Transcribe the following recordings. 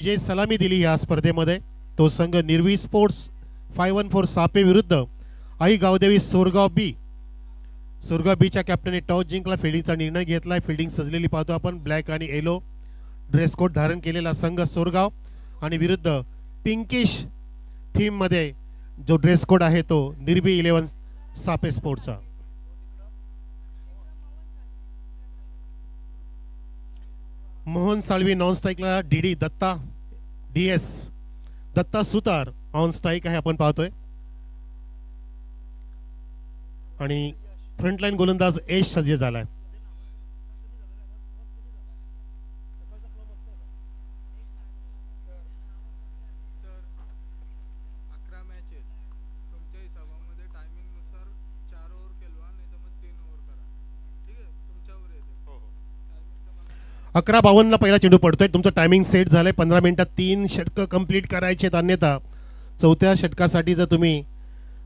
जे सलामी दिली या स्पर्धेमध्ये तो संघ निर्वी स्पोर्ट्स 514 सापे विरुद्ध आई गावदेवी सोरगाव बी. सोरगाव बीच्या कॅप्टनने टॉस जिंकला, फिल्डिंगचा निर्णय घेतलाय. फिल्डिंग सजलेली पाहतो आपण. ब्लॅक आणि येलो ड्रेस कोड धारण केलेला संघ सोरगाव आणि विरुद्ध पिंकिश थीम मध्ये जो ड्रेस कोड आहे तो निर्वी 11 सापे स्पोर्ट्सचा. मोहन साळवी नॉन स्ट्राईकला. DD Datta DS Datta Sutar on strike आहे आपण पाहतोय. आणि फ्रंटलाईन गोलंदाज एश सज्ज झालाय. तुमच्या हिशोबामध्ये टायमिंगनुसार 4 ओव्हर खेळवा, नाही तर मग 3 ओव्हर करा. ठीक आहे, तुमच्यावर येते. 11:52 ला पहिला चेंडू पडतोय. तुमचं टायमिंग सेट झालंय. 15 मिनिटात 3 षटकं कंप्लीट करायचे आहेत. अन्यथा चौथ्या षटकासाठी जर तुम्ही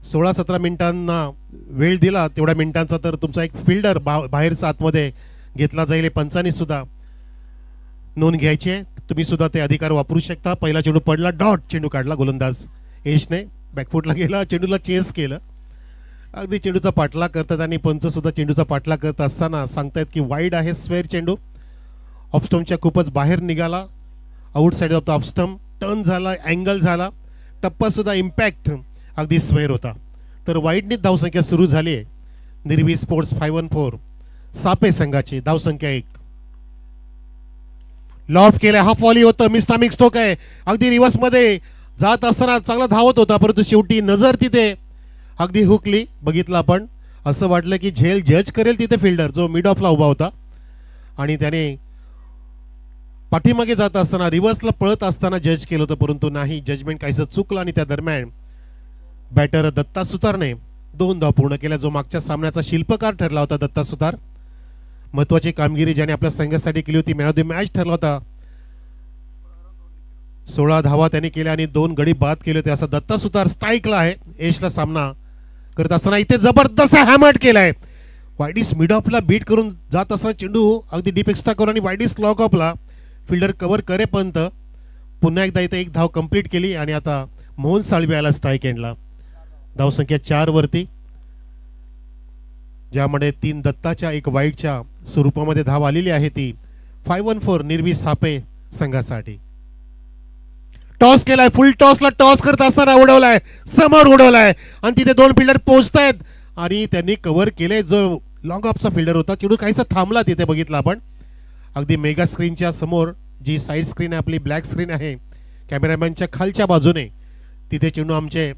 16-17 मिनिटांना वेळ दिला तेवढ्या मिनिटांचा तर तुमचा एक फिल्डर बाहेरचा आतमध्ये घेतला जाईल. पंचांनी सुद्धा नोंद घ्यायची आहे. तुम्ही सुद्धा ते अधिकार वापरू शकता. पहिला चेंडू पडला, डॉट चेंडू काढला गोलंदाज एशने. बॅकफुटला गेला, चेंडूला चेस केलं. अगदी चेंडूचा पाठलाग करतात आणि पंच सुद्धा चेंडूचा पाठलाग करत असताना सांगतायत की वाईड आहे स्क्वेअर चेंडू. ऑफस्टम्पच्या खूपच बाहेर निघाला. Outside of the off stump turn झाला, अँगल झाला. टप्पा सुद्धा इम्पॅक्ट अगदी स्क्वेअर होता. तर वाईडनीच धावसंख्या सुरू झाली आहे निर्वी स्पोर्ट्स 514 सापे संघाची. धावसंख्या 1. लॉफ्ट केलाय, हाफ व्हॉली होतं. मिस्टामिक स्ट्रोक आहे. अगदी रिव्हर्स मध्ये जात असताना चांगला धावत होता, परंतु शेवटी नजर तिथे अगदी हुकली. बघितलं आपण, असं वाटलं की झेल जज करेल तिथे फिल्डर जो मिड ऑफला उभा होता आणि त्याने पाठीमागे जात असताना रिव्हर्सला पळत असताना जज केलं होतं, परंतु नाही, जजमेंट काहीसं चुकलं आणि त्या दरम्यान बॅटर दत्ता सुतारने 2 धावा पूर्ण केल्या. जो मागच्या सामन्याचा शिल्पकार ठरला होता दत्ता सुतार. महत्वाची कामगिरी ज्याने आपल्या संघासाठी केली होती. मॅन ऑफ द मॅच ठरला होता. 16 धावा त्यांनी केल्या आणि 2 गडी बाद केले होते. असा दत्ता सुतार स्ट्राईकला आहे. एशला सामना करत असताना इथे जबरदस्त हॅमर्ड केलाय. वायडीस मिड ऑफला बीट करून जात असताना चेंडू अगदी डीप एक्स्ट्रा करून आणि वायडीस लॉक ऑफला फिल्डर कव्हर करेपर्यंत पुन्हा एकदा इथे 1 धाव कंप्लीट केली. आणि आता मोहन साळवी आला स्ट्राईक एंडला. धावसंख्या 4 वरती, ज्यामध्ये 3 दत्ताच्या 1 वाईडच्या स्वरूपामध्ये धाव आलेली आहे. ती 514 निर्वी सापे संघासाठी. टॉस केलाय, फुल टॉसला टॉस करत असताना उडवलाय, समोर उडवलाय आणि तिथे 2 फिल्डर पोहोचतायत आणि त्यांनी कव्हर केले. जो लॉंग ऑफचा फिल्डर होता, चेंडू काहीसा थांबला तिथे. बघितला आपण अगदी मेगा स्क्रीनच्या समोर जी साईड स्क्रीन आहे आपली, ब्लॅक स्क्रीन आहे कॅमेरामॅनच्या खालच्या बाजूने, तिथे चेंडू आमचे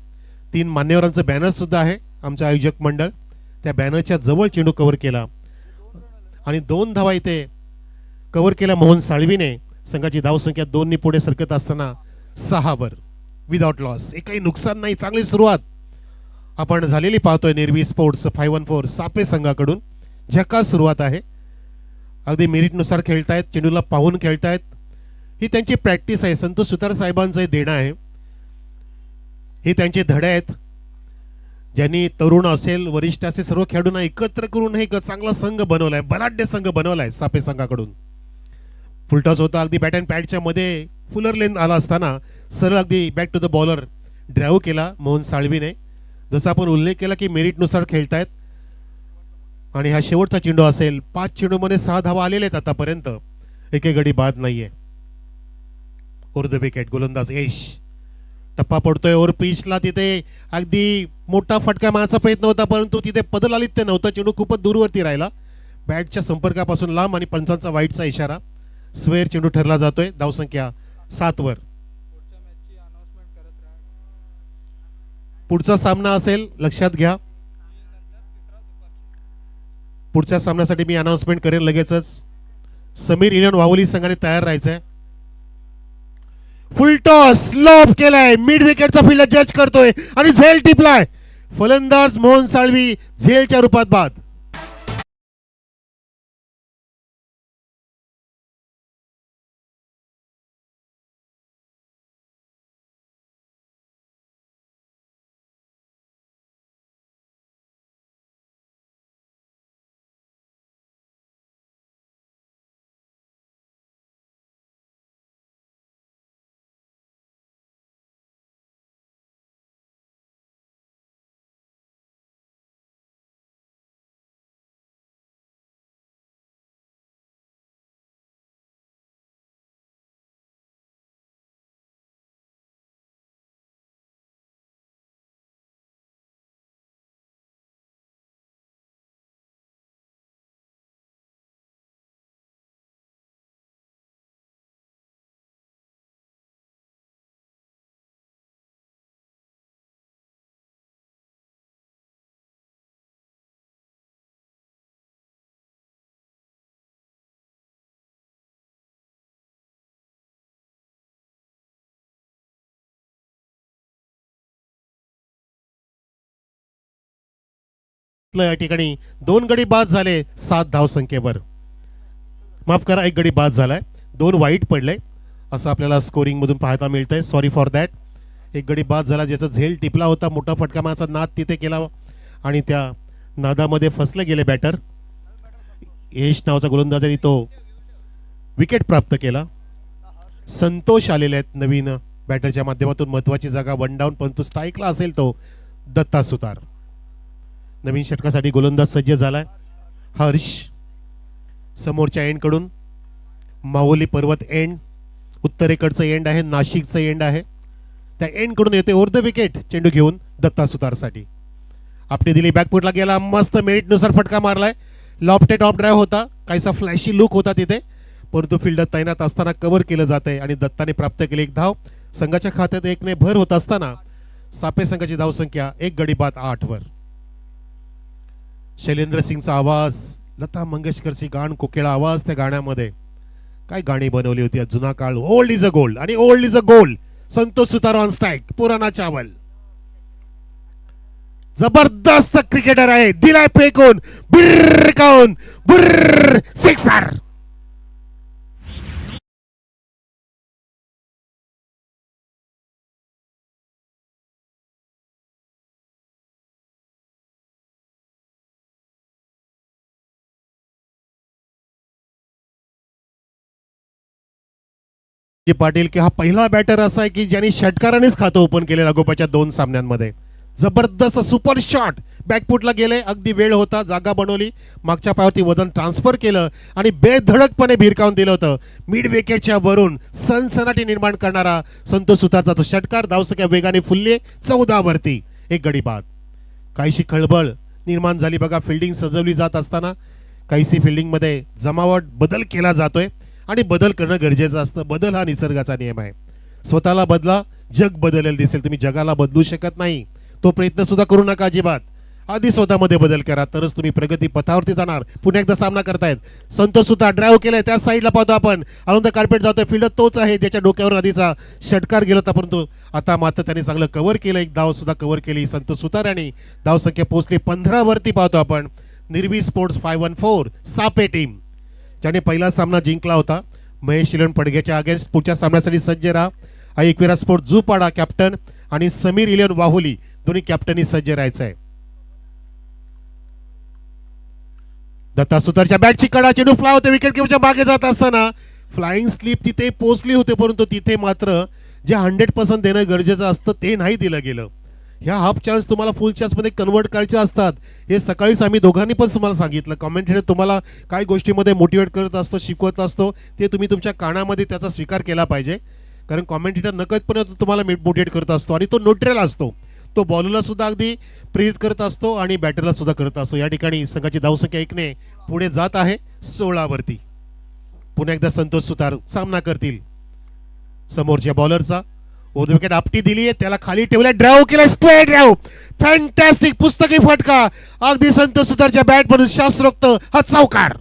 3 मान्यवरांचं बॅनर सुद्धा आहे आमचं आयोजक मंडळ. त्या बॅनरच्या जवळ चेंडू कव्हर केला आणि 2 धावा इथे कव्हर केल्या मोहन साळवीने. संघाची धावसंख्या 2 नी पुढे सरकत असताना 6 वर विदाउट लॉस. एकही नुकसान नाही. चांगली सुरुवात आपण झालेली पाहतोय निर्वी स्पोर्ट्स 514 सापे संघाकडून. झकास सुरुवात आहे. अगदी मेरिटनुसार खेळतायत, चेंडूला पाहून खेळतायत. ही त्यांची प्रॅक्टिस आहे. संतोष सुतार साहेबांचं देणं आहे. हे त्यांचे धडे आहेत, ज्यांनी तरुण असेल वरिष्ठ असेल सर्व खेळाडूंना एकत्र करून हे चांगला संघ बनवलाय, बलाढ्य संघ बनवलाय सापे संघाकडून. फुलटॉस होता, अगदी बॅट अँड पॅडच्या मध्ये फुलर लेन आला असताना सरळ अगदी back to the bowler drive केला मोहन साळवीने. जसा आपण उल्लेख केला की मेरिटनुसार खेळतायत आणि हा शेवटचा चेंडू असेल. 5 चेंडूमध्ये 6 धावा आलेले आहेत आतापर्यंत. एकही गडी बाद नाहीये. ओव्हर द विकेट गोलंदाज यश. टप्पा पडतोय ओव्हर पिचला. तिथे अगदी मोठा फटका मारण्याचा प्रयत्न होता, परंतु तिथे पदलालित्य नव्हतं. चेंडू खूपच दूरवरती राहिला, बॅटच्या संपर्कापासून लांब, आणि पंचांचा वाईटचा इशारा. स्क्वेअर चेंडू ठरला जातोय. धावसंख्या 7 वर. पुढचा सामना असेल, लक्षात घ्या. पुढच्या सामन्यासाठी मी अनाउन्समेंट करेन लगेचच. समीर इलन वाहुली संघाने तयार राहायचंय. फुल टॉस लॉब केलाय, मिड विकेटचा फील्डर जज करतोय आणि झेल टिपलाय. फलंदाज मोहन साळवी झेलच्या रूपात बाद. घेतलं या ठिकाणी 2 गडी बाद झाले 7 धावसंख्येवर. माफ करा, 1 गडी बाद झालाय, 2 वाईट पडले असं आपल्याला स्कोरिंग मधून पाहायला मिळतंय. Sorry for that. 1 गडी बाद झाला, ज्याचा झेल टिपला होता, मोठा फटका मारायचा नाद तिथे केला आणि त्या नादामध्ये फसले गेले बॅटर. यश नावाचा गोलंदाजाने तो विकेट प्राप्त केला. संतोष आलेले आहेत नवीन बॅटरच्या माध्यमातून. महत्वाची जागा 1 डाऊन, परंतु स्ट्राईकला असेल तो दत्ता सुतार. नवीन षटकासाठी गोलंदाज सज्ज झालाय हर्ष. समोरच्या एंडकडून माहुली पर्वत एंड, उत्तरेकडचं एंड आहे, नाशिकचं एंड आहे, त्या एंडकडून येते ओव्हर द विकेट चेंडू घेऊन दत्ता सुतारसाठी. आपली दिली बॅकफुटला गेला, मस्त मेरिटनुसार फटका मारलाय. लॉफ्टेड ऑफ ड्राईव्ह होता, काहीसा फ्लॅशी लुक होता तिथे, परंतु फिल्डर तैनात असताना कव्हर केलं जातंय आणि दत्ताने प्राप्त केली 1 धाव. संघाच्या खात्यात 1 ने भर होत असताना सापे संघाची धावसंख्या 1 गडी बाद 8 वर. शैलेंद्र सिंगचा आवाज, लता मंगेशकरची गाण, कोकिळा आवाज त्या गाण्यामध्ये. काय गाणी बनवली होती जुना काळ. ओल्ड इज अ गोल्ड आणि old is a gold. Santosh Sutar on strike, पुराना चावल. जबरदस्त क्रिकेटर आहे, दिलाय फेकून, बिर्र काऊन, बुर्र, सिक्सर. पाटील की हा पहिला बॅटर असा आहे की ज्यांनी षटकारानेच खातं ओपन केले लागोपाच्या 2 सामन्यांमध्ये. जबरदस्त सुपर शॉट, बॅकफुटला गेले, अगदी वेळ होता, जागा बनवली, मागच्या पायावरती वजन ट्रान्सफर केलं आणि बेधडकपणे भिरकावून दिलं होतं. मिड विकेटच्या वरून सनसनाटी निर्माण करणारा संतोष सुतारचा तो षटकार. धावसंख्या वेगाने फुलली 14 वरती, 1 गडी बाद. काहीशी खळबळ निर्माण झाली बघा फिल्डिंग सजवली जात असताना. काहीशी फिल्डिंगमध्ये जमावट बदल केला जातोय आणि बदल करणं गरजेचं असतं. बदल हा निसर्गाचा नियम आहे. स्वतःला बदला, जग बदलेलं दिसेल. तुम्ही जगाला बदलू शकत नाही, तो प्रयत्न सुद्धा करू नका अजिबात. आधी स्वतःमध्ये बदल करा, तरच तुम्ही प्रगती पथावरती जाणार. पुन्हा एकदा सामना करतायत संतोष सुतार. ड्राईव्ह केलाय, त्या साईडला पाहतो आपण, अरुंद कार्पेट जातोय, फिल्डर तोच आहे ज्याच्या डोक्यावर आधीचा षटकार गेला होता, परंतु आता मात्र त्यांनी चांगलं कव्हर केलं. 1 धाव सुद्धा कव्हर केली संतोष सुतार आणि धावसंख्या पोहोचली 15 वरती. पाहतो आपण निर्वी स्पोर्ट्स 514 सापे टीम, ज्याने पहिला सामना जिंकला होता महेश इलन पडघ्याच्या अगेन्स्ट. पुढच्या सामन्यासाठी सज्ज राहा. एकविरा स्पोर्ट जुपाडा कॅप्टन आणि समीर इलियन वाहुली दोन्ही कॅप्टनी सज्ज राहायचं आहे. दत्ता सुतारच्या बॅटची कडा, चेंडू फ्लाय होते, विकेट किपरच्या मागे जात असताना फ्लाइंग स्लिप तिथे पोहोचली होते, परंतु तिथे मात्र जे 100% देणं गरजेचं असतं ते नाही दिलं गेलं. ह्या हाफ चान्स तुम्हाला फुल चान्समध्ये कन्वर्ट करायचे असतात. हे सकाळीच आम्ही दोघांनी पण तुम्हाला सांगितलं. कमेंटेटर तुम्हाला काय गोष्टीमध्ये मोटिवेट करत असतो, शिकवत असतो, ते तुम्ही तुमच्या कानामध्ये त्याचा स्वीकार केला पाहिजे. कारण कमेंटेटर नकळतपणे तुम्हाला मोटिवेट करत असतो आणि तो न्यूट्रल असतो. तो बॉलरला सुद्धा अगदी प्रेरित करत असतो आणि बॅटरला सुद्धा करत असतो. या ठिकाणी संघाची धावसंख्या 1 ने पुढे जात आहे 16 वरती. पुन्हा एकदा संतोष सुतार सामना करतील समोरच्या बॉलरचा. ओव्हर विकेट आपटी दिली, त्याला खाली ठेवल्या, ड्राईव्ह केला, स्क्वेअर ड्राईव्ह, फॅन्टॅस्टिक पुस्तकी फटका, अगदी संतोष सुतारच्या बॅट मधून शास्त्रोक्त हा चौकार.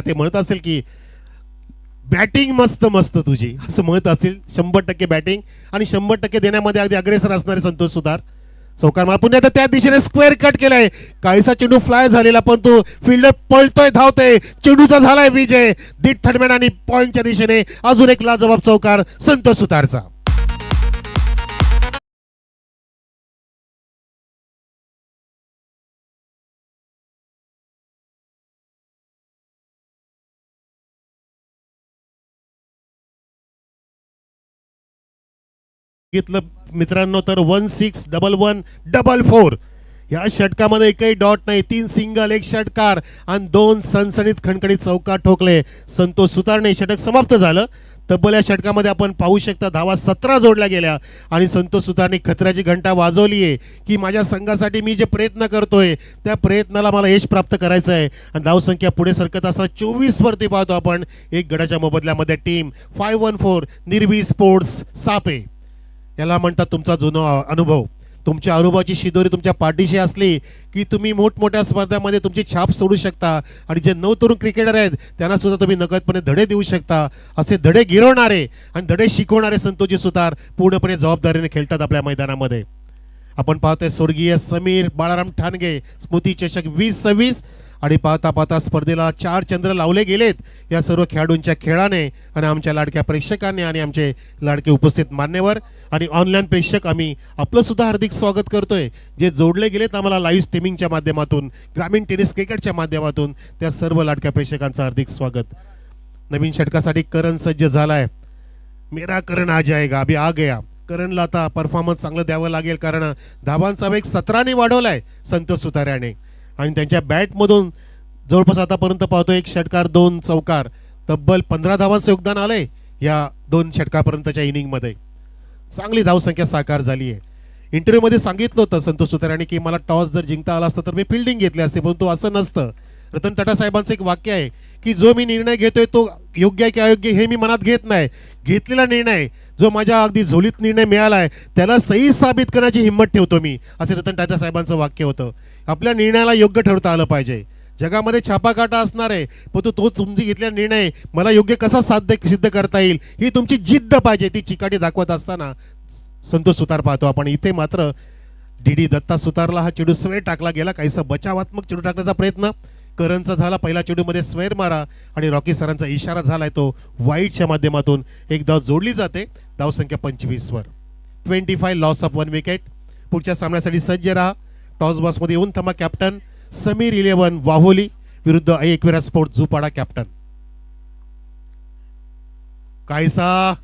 ते म्हणत असेल की बॅटिंग मस्त मस्त तुझी, असं म्हणत असेल. 100% बॅटिंग आणि 100% देण्यामध्ये अगदी अग्रेसर असणारे संतोष सुतार. चौकार मार, पुन्हा त्या दिशेने स्क्वेअर कट केलाय, काहीसा चेंडू फ्लाय झालेला, पण तो फिल्डर पळतोय, धावतोय, चेंडूचा झालाय विजय. दीड थर्डमॅन आणि पॉइंटच्या दिशेने अजून एक लाजवाब चौकार संतोष सुतारचा. घेतलं मित्रांनो तर 161144 या षटकामध्ये एकही डॉट नाही, 3 सिंगल, 1 षटकार आणि 2 सनसनीत खणखणीत चौकार ठोकले संतोष सुतारने. षटक समाप्त झालं. तब्बल या षटकामध्ये आपण पाहू शकता धावा 17 जोडल्या गेल्या आणि संतोष सुतारने खतऱ्याची घंटा वाजवली आहे की माझ्या संघासाठी मी जे प्रयत्न करतोय त्या प्रयत्नाला मला यश प्राप्त करायचं आहे. आणि धावसंख्या पुढे सरकत असताना 24 वरती पाहतो आपण एक गडाच्या मोबदल्यामध्ये टीम 514 निर्वी स्पोर्ट्स सापे. याला म्हणतात तुमचा जुना अनुभव. तुमच्या अनुभवाची शिदोरी तुमच्या पाठीशी असली की तुम्ही मोठमोठ्या स्पर्धामध्ये तुमची छाप सोडू शकता आणि जे नवतरुण क्रिकेटर आहेत त्यांना सुद्धा तुम्ही नकळतपणे धडे देऊ शकता. असे धडे गिरवणारे आणि धडे शिकवणारे संतोषजी सुतार पूर्णपणे जबाबदारीने खेळतात आपल्या मैदानामध्ये. आपण पाहतोय स्वर्गीय समीर बाळाराम ठाणगे स्मृती चषक 2026 आणि पाहता पाहता स्पर्धेला 4 चंद्र लावले गेलेत या सर्व खेळाडूंच्या खेळाने आणि आमच्या लाडक्या प्रेक्षकांनी आणि आमचे लाडके उपस्थित मान्यवर आणि ऑनलाईन प्रेक्षक आम्ही आपलं सुद्धा हार्दिक स्वागत करतोय. जे जोडले गेलेत आम्हाला लाईव्ह स्ट्रीमिंगच्या माध्यमातून ग्रामीण टेनिस क्रिकेटच्या माध्यमातून त्या सर्व लाडक्या प्रेक्षकांचं हार्दिक स्वागत. नवीन षटकासाठी करण सज्ज झालाय. मेरा करण आ जाएगा अभी आ गया. करणला आता परफॉर्मन्स चांगलं द्यावं लागेल कारण धावांचा वेग 17ने वाढवलाय संतोष सुतार्याने आणि त्यांच्या बॅटमधून जवळपास आतापर्यंत पाहतो एक षटकार 2 चौकार तब्बल 15 धावांचं योगदान आलंय या 2 षटकापर्यंतच्या इनिंगमध्ये. चांगली धावसंख्या साकार झाली आहे. इंटरव्ह्यूमध्ये सांगितलं होतं संतोष सुतार्याने की मला टॉस जर जिंकता आला असतं तर मी फिल्डिंग घेतली असते, परंतु असं नसतं. रतन टाटा साहेबांचं एक वाक्य आहे की जो मी निर्णय घेतोय तो योग्य आहे की अयोग्य हे मी मनात घेत नाही. घेतलेला निर्णय जो माझ्या अगदी झोलीत निर्णय मिळाला आहे त्याला सही साबित करण्याची हिंमत ठेवतो मी, असे रतन टाटा साहेबांचं वाक्य होतं. आपल्या निर्णयाला योग्य ठरवता आलं पाहिजे. जगामध्ये छापाकाटा असणार आहे पण तो तुमची घेतलेला निर्णय मला योग्य कसा सिद्ध करता येईल ही तुमची जिद्द पाहिजे. ती चिकाटी दाखवत असताना संतोष सुतार पाहतो आपण. इथे मात्र डी दत्ता सुतारला हा चेडू स्वेर टाकला गेला. काहीसा बचावात्मक चेडू टाकण्याचा प्रयत्न करणचा झाला. पहिल्या चेडूमध्ये स्वेर मारा आणि रॉकी सरांचा इशारा झालाय तो वाईटच्या माध्यमातून एक धाव जोडली जाते. धावसंख्या 25 वर 25 लॉस ऑफ 1 विकेट. पुढच्या सामन्यासाठी सज्ज राहा. टॉस बॉक्समध्ये येऊन थांबा. कॅप्टन समीर 11 वाहोली विरुद्ध एकविरा स्पोर्ट झुपाडा कॅप्टन. काहीसा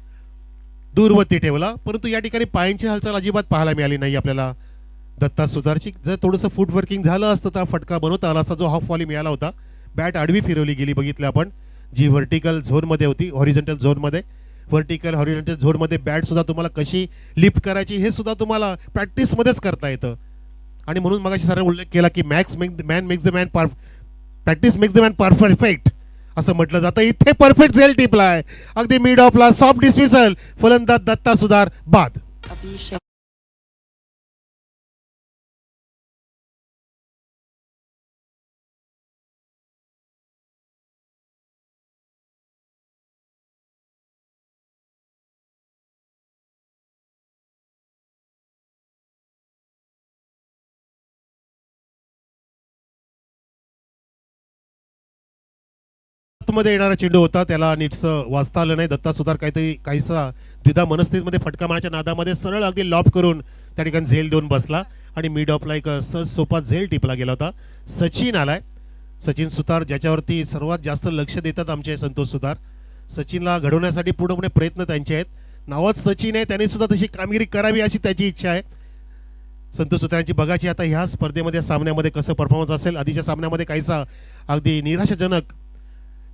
दूरवरती ठेवला परंतु या ठिकाणी पायांची हालचाल अजिबात पाहायला मिळाली नाही आपल्याला दत्ता सुतारची. जर थोडंसं फुटवर्किंग झालं असतं तर फटका बनवता आला असा जो हाफ वॉली मिळाला होता. बॅट आडवी फिरवली गेली बघितलं आपण जी व्हर्टिकल झोनमध्ये होती. हॉरिझॉन्टल झोनमध्ये व्हर्टिकल हॉरिझॉन्टल झोनमध्ये बॅट सुद्धा तुम्हाला कशी लिफ्ट करायची हे सुद्धा तुम्हाला प्रॅक्टिसमध्येच करता येतं. आणि म्हणून मगाशी सरांनी उल्लेख केला की practice makes the man perfect असं म्हटलं जातं. इथे परफेक्ट झेल टिपलाय अगदी मिड ऑफला सॉफ्ट डिसमिसल. फलंदाज दत्ता सुतार बाद. मध्ये येणारा चेंडू होता त्याला नीटसं वाचता आलं नाही. दत्ता सुतार काहीसा द्विधा मनस्थितीमध्ये फटका मारण्याच्या नादामध्ये सरळ अगदी लॉब करून त्या ठिकाणी झेल देऊन बसला आणि मिड ऑफला एक सहज सोपा झेल टिपला गेला होता. सचिन आलाय. सचिन सुतार ज्याच्यावरती सर्वात जास्त लक्ष देतात आमचे संतोष सुतार. सचिनला घडवण्यासाठी पूर्णपणे प्रयत्न त्यांचे आहेत. नावात सचिन आहे त्यांनी सुद्धा तशी कामगिरी करावी अशी त्याची इच्छा आहे. संतोष सुतारांची बघायची आता ह्या स्पर्धेमध्ये सामन्यामध्ये कसं परफॉर्मन्स असेल. आधीच्या सामन्यामध्ये काहीसा अगदी निराशाजनक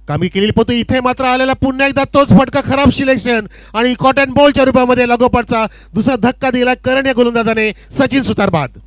कामी केलेली पण इथे मात्र आलेला पुन्हा एकदा तोच फटका खराब सिलेक्शन आणि कॉटन बॉलच्या रूपामध्ये लगोपाठचा दुसरा धक्का दिला करण या गोलंदाजाने. सचिन सुतार बाद.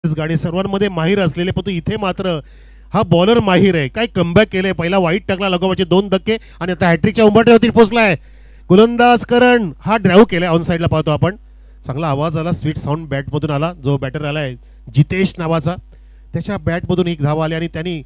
गाडी सर्वांमध्ये माहीर असलेले पण इथे मात्र हा बॉलर माहीर आहे. काय कमबॅक केलंय. पहिला वाईट टाकला लगोपाठचे 2 धक्के आणि आता हॅट्रिकच्या उंबरठ्यावरती पोहोचलाय. गोलंदाज करण हा ड्राईव्ह केलाय. ऑन साईडला पाहतो आपण. चांगला आवाज आला. स्वीट साऊंड बॅटमधून आला. जो बॅटर आलाय जितेश नावाचा त्याच्या बॅटमधून एक धाव आली आणि त्यांनी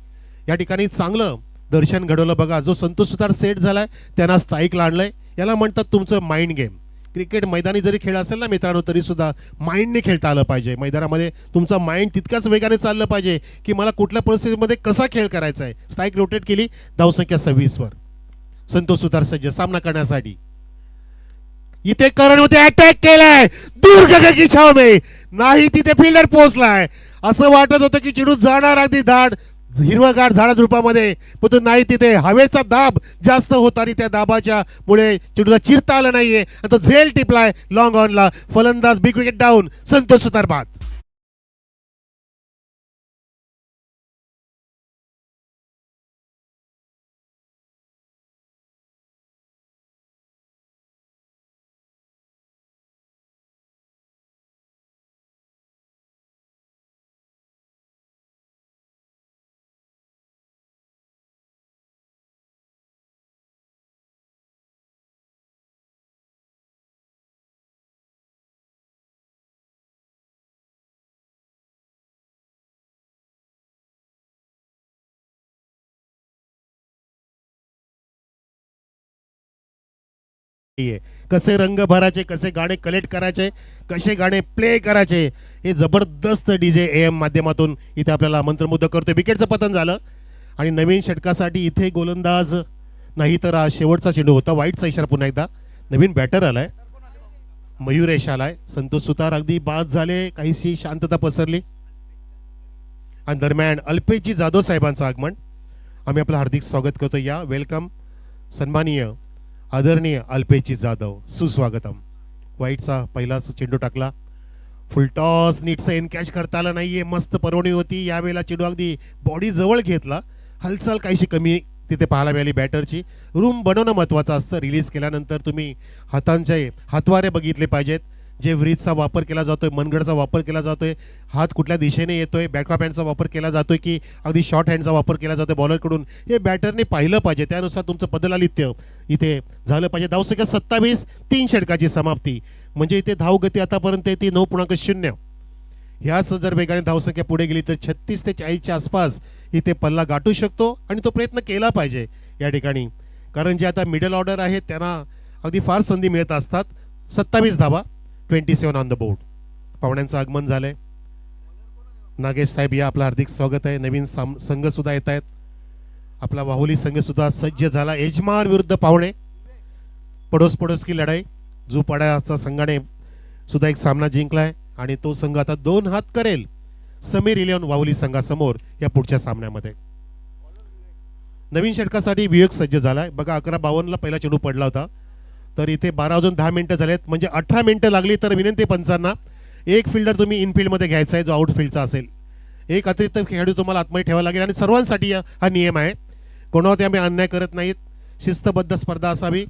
या ठिकाणी चांगलं दर्शन घडवलं बघा. जो संतोष सुतार सेट झालाय त्यांना स्ट्राईकला आणलंय. याला म्हणतात तुमचं माइंड गेम. क्रिकेट मैदानी जरी खेळ असेल ना मित्रांनो, तरी सुद्धा माइंडने खेळता आलं पाहिजे. मैदानामध्ये तुमचा माइंड तितकाच वेगाने चाललं पाहिजे की मला कुठल्या परिस्थितीमध्ये कसा खेळ करायचा आहे. स्ट्राईक रोटेट केली, धावसंख्या 26 वर. संतोष सुतार सज्ज सामना करण्यासाठी. इथे करण होते, अटॅक केलाय दूर की छाव में, नाही तिथे फिल्डर पोहोचलाय. असं वाटत होतं की चेंडू जाणार अगदी धाड हिरवगार झाडा झुडपामध्ये, पण तो नाही. तिथे हवेचा दाब जास्त होता आणि त्या दाबाच्या मुळे चेंडूला चिरता आलं नाहीये. आणि तो झेल टिपलाय लॉंग ऑनला. फलंदाज बिग विकेट डाऊन, संतोष सुतार बाद. कसे रंग भरायचे, कसे गाणे कलेक्ट करायचे, कसे गाणे प्ले करायचे, हे जबरदस्त डीजे AM माध्यमातून इथे आपल्याला मंत्रमुग्ध करतोय. विकेटचं पतन झालं आणि नवीन षटकासाठी इथे गोलंदाज नाही तर हा शेवटचा चेंडू होता. वाईटचा इशारा पुन्हा एकदा. नवीन बॅटर आलाय, मयुरेश आलाय. संतोष सुतार अगदी बाद झाले, काहीशी शांतता पसरली. आणि दरम्यान अल्पेशजी जाधव साहेबांचं आगमन. आम्ही आपलं हार्दिक स्वागत करतो. या वेलकम सन्माननीय आदरणीय अल्पेशजी जाधव, सुस्वागतम. वाईटचा पहिला चेंडू टाकला, फुल टॉस, नीटचं एनकॅच करता आलं नाहीये. मस्त परवणी होती. यावेळेला चेंडू अगदी बॉडी जवळ घेतला. हालचाल काहीशी कमी तिथे पाहायला मिळाली बॅटरची. रूम बनवणं महत्त्वाचं असतं. रिलीज केल्यानंतर तुम्ही हातांचे हातवारे बघितले पाहिजेत. जे व्रीजचा वापर केला जातोय, मनगडचा वापर केला जातोय, हात कुठल्या दिशेने येतोय, बॅकअप हँडचा वापर केला जातोय की अगदी शॉर्ट हँडचा वापर केला जातोय बॉलरकडून, हे बॅटरने पाहिलं पाहिजे. त्यानुसार तुमचं बदलालित्य इथे झालं पाहिजे. धावसंख्या 27, 3 षटकाची समाप्ती. म्हणजे इथे धावगती आतापर्यंत ती 9.0. ह्याच जर वेगाने धावसंख्या पुढे गेली तर 36 ते 40च्या आसपास इथे पल्ला गाठू शकतो. आणि तो प्रयत्न केला पाहिजे या ठिकाणी, कारण जे आता मिडल ऑर्डर आहे त्यांना अगदी फार संधी मिळत असतात. 27 धावा, 27 ऑन द बोर्ड. पाहुण्यांचं आगमन झालंय. नागेश साहेब या, आपलं हार्दिक स्वागत आहे. नवीन संघ सुद्धा येत आहेत. आपला वाहुली संघ सुद्धा सज्ज झाला. यजमान विरुद्ध पाहुणे, पडोस की लढाई. जुपाड्याचा संघाने सुद्धा एक सामना जिंकलाय आणि तो संघ आता 2 हात करेल समीर इलेव्हन वाहुली संघासमोर या पुढच्या सामन्यामध्ये. नवीन षटकासाठी विवेक सज्ज झालाय. बघा 11:52 ला पहिला चेंडू पडला होता, तर इथे 12 वाजून 10 मिनिटं झालेत. म्हणजे 18 मिनिटं लागली. तर विनंती पंचांना, एक फिल्डर तुम्ही इनफिल्डमध्ये घ्यायचा आहे जो आउटफिल्डचा असेल. एक अतिरिक्त खेळाडू तुम्हाला आतमध्ये ठेवावा लागेल. आणि सर्वांसाठी हा नियम आहे, कोणावरती आम्ही अन्याय करत नाहीत. शिस्तबद्ध स्पर्धा असावी,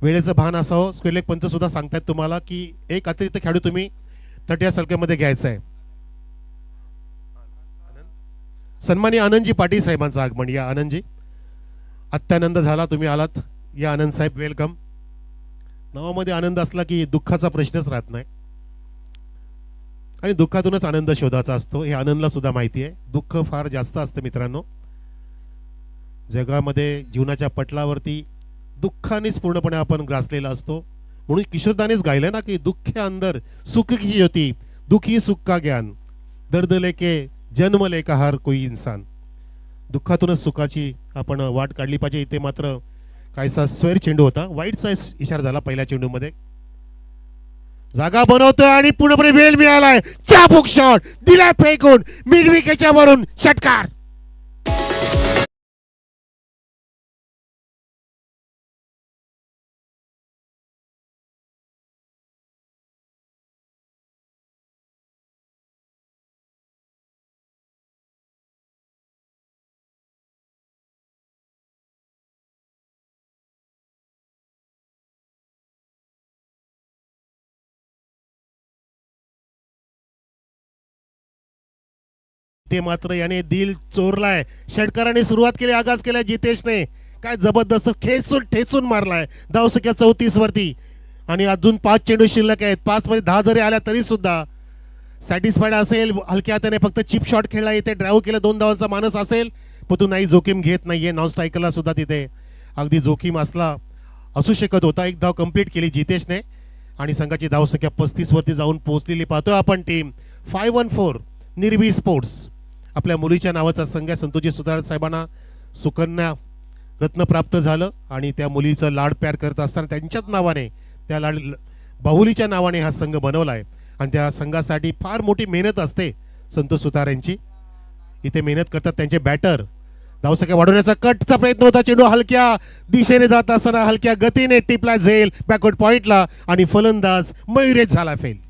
वेळेचं भान असावं. स्क्वेअर पंच सुद्धा सांगतायत तुम्हाला की एक अतिरिक्त खेळाडू तुम्ही तटिया सलक्यामध्ये घ्यायचा आहे. सन्माननीय आनंदजी पाटील साहेबांचं आगमन. या आनंदजी, अत्यानंद झाला तुम्ही आलात. या आनंद साहेब, वेलकम. नावामध्ये आनंद असला की दुःखाचा प्रश्नच राहत नाही आणि दुःखातूनच आनंद शोधाचा असतो, हे आनंदला सुद्धा माहिती आहे. दुःख फार जास्त असतं मित्रांनो जगामध्ये. जीवनाच्या पटलावरती दुःखानेच पूर्णपणे आपण ग्रासलेला असतो. म्हणून किशोरदानेच गायलं ना की दुःख अंदर सुख की ज्योती, दुखी सुख का ज्ञान, दर्द लेके जन्म लेका हर कोई इंसान. दुःखातूनच सुखाची आपण वाट काढली पाहिजे. इथे मात्र काहीसा स्वेर चेंडू होता, वाईटचा इशारा झाला पहिल्या चेंडूमध्ये. जागा बनवतोय आणि पूर्णपणे वेळ मिळालाय. चापूक शॉट दिला फेकून, मिड विकेटच्या वरून षटकार. ते मात्र याने दिल चोरलाय. षटकाराने सुरुवात केली, आगाज केलाय जितेशने. काय जबरदस्त खेचून ठेचून मारलाय. धावसंख्या 34 वरती आणि अजून 5 चेंडू शिल्लक आहेत. 5 मध्ये 10 जरी आल्या तरी सुद्धा सॅटिस्फाईड असेल. हलक्या हाताने फक्त चिप शॉट खेळला, इथे ड्राईव्ह केलं, 2 धावांचा मानस असेल. पण तो नाही जोखीम घेत नाहीये. नॉन स्ट्रायकरला सुद्धा तिथे अगदी जोखीम असू शकत होता. एक धाव कंप्लीट केली जितेशने आणि संघाची धावसंख्या 35 वरती जाऊन पोहोचलेली पाहतोय आपण. टीम 514 निर्वी स्पोर्ट्स आपल्या मुलीच्या नावाचा संघ संतोषजी सुतार साहेबांना सुकन्या रत्न प्राप्त झालं आणि त्या मुलीचं लाड प्यार करत असताना त्यांच्याच नावाने त्या बाहुलीच्या नावाने हा संघ बनवला आहे आणि त्या संघासाठी फार मोठी मेहनत असते संतोष सुतार यांची. इथे मेहनत करतात त्यांचे बॅटर. धावसंख्या वाढवण्याचा कटचा प्रयत्न होता. चेंडू हलक्या दिशेने जात असताना हलक्या गतीने टिपला झेल बॅकवर्ड पॉइंटला आणि फलंदाज मयुरेश झाला फेल.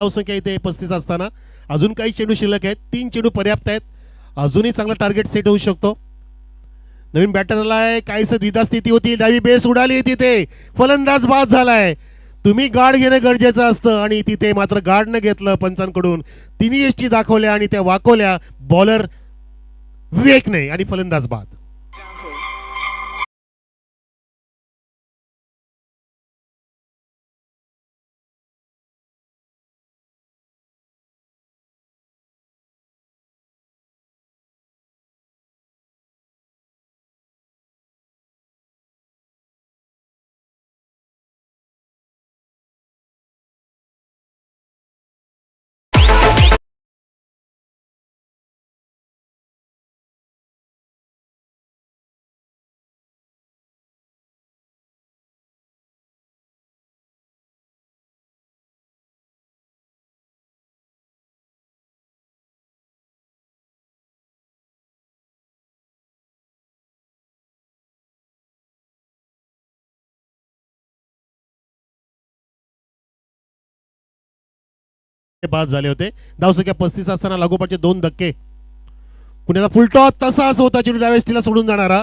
धावसंख्या इथे 35 असताना अजून काही चेंडू शिल्लक आहेत. 3 चेंडू पर्याप्त आहेत. अजूनही चांगला टार्गेट सेट होऊ शकतो. नवीन बॅटरला काहीच द्विधा स्थिती होती. डावी बेस उडाली. तिथे फलंदाज बाद झालाय. तुम्ही गार्ड घेणं गरजेचं असतं आणि तिथे मात्र गार्ड न घेतलं पंचांकडून. तिन्ही एसटी दाखवल्या आणि त्या वाकवल्या बॉलर विवेक नाही आणि फलंदाज बाद. बाद झाले होते. धावसंख्या 35 असताना लागोपाठचे 2 धक्के. पुण्याचा फुलटॉस तसाच होता. चेंडू डाव्या एसटीला सोडून जाणारा